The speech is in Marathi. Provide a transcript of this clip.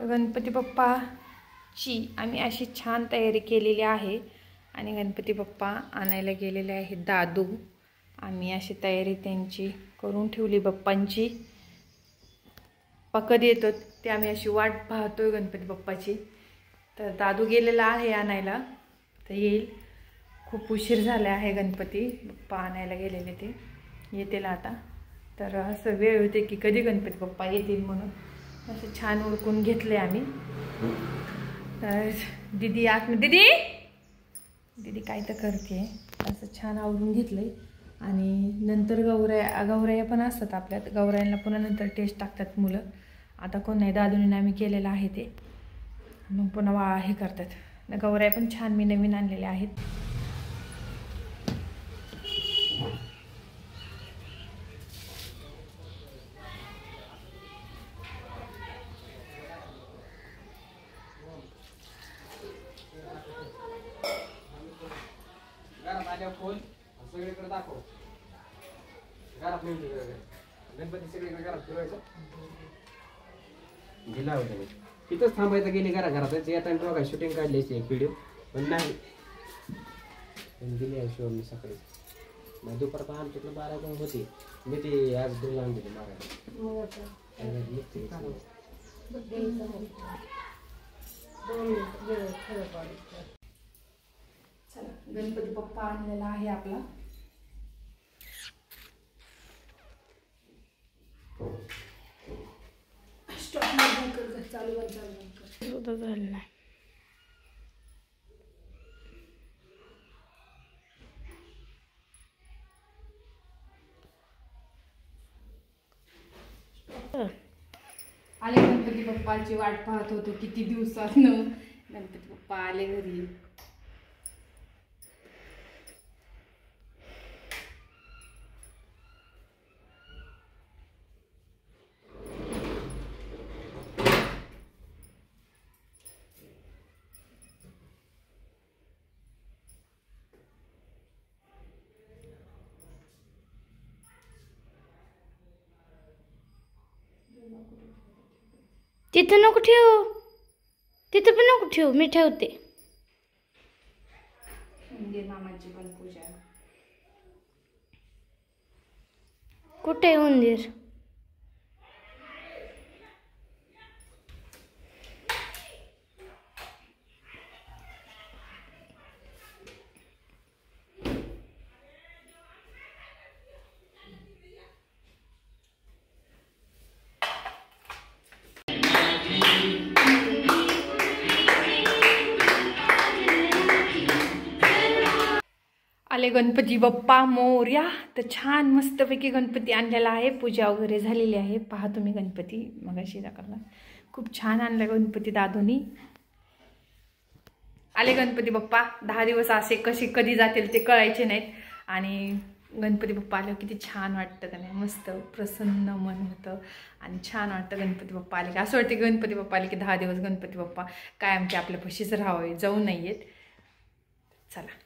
तर गणपती बाप्पाची आम्ही अशी छान तयारी केलेली आहे आणि गणपती बाप्पा आणायला गेलेले आहेत दादू. आम्ही अशी तयारी त्यांची करून ठेवली बाप्पांची. कधी येतो ते आम्ही अशी वाट पाहतोय गणपती बाप्पाची. तर दादू गेलेला आहे आणायला, तर येईल. खूप उशीर झाला आहे, गणपती बाप्पा आणायला गेलेले ते येतील आता. तर असं वेळ होते की कधी गणपती बाप्पा येतील म्हणून असं छान उरकून घेतले आम्ही. तर दीदी दीदी काय तर करते, असं छान आवरून घेतलंय. आणि नंतर गौराया पण असतात आपल्यात. गौरायांना पुन्हा नंतर टेस्ट टाकतात मुलं. आता कोण नाही, दादूने आम्ही केलेलं आहे ते, मग पुन्हा हे करतात. गौराया पण छान मी नवीन आणलेल्या आहेत. फोन सगळीकडे दाखव. घरात गणपती सगळीकडे घरात फिरवायचं. गेला होता मी तिथंच थांबायचं. गेली घरात या टाइम बघा शूटिंग काढली असते एक व्हिडिओ, पण नाही गेली आहे शो. मी सकाळी मग दुपार पण आमच्याकडे 12 होती. मी ती आज 2 लावून दिली मारायला. चला, गणपती बाप्पा आणलेला आहे आपला. चालू झालं नाही. आले गणपती बाप्पाची वाट पाहत होतो किती दिवसातनं. गणपती बाप्पा आले घरी. तिथं नको ठेवू, तिथं पण नको ठेवू, मी ठेवते. उंदीर मामाची पण पूजा. कुठे उंदीर? आले गणपती बाप्पा मोरया. तर छान मस्तपैकी गणपती आणलेला आहे. पूजा वगैरे झालेली आहे. पहा तुम्ही गणपती मगाशी दाखवला. खूप छान आणला गणपती दादूनी. आले गणपती बाप्पा. 10 दिवस असे कधी जातील ते कळायचे नाहीत. आणि गणपती बाप्पा आल्यावर किती छान वाटतं का नाही. मस्त प्रसन्न मन होतं आणि छान वाटतं गणपती बाप्पा आले की. असं वाटतं की गणपती बाप्पा आले की 10 दिवस गणपती बाप्पा काय आमच्या आपल्या पशीच राहावे, जाऊ नयेत. चला.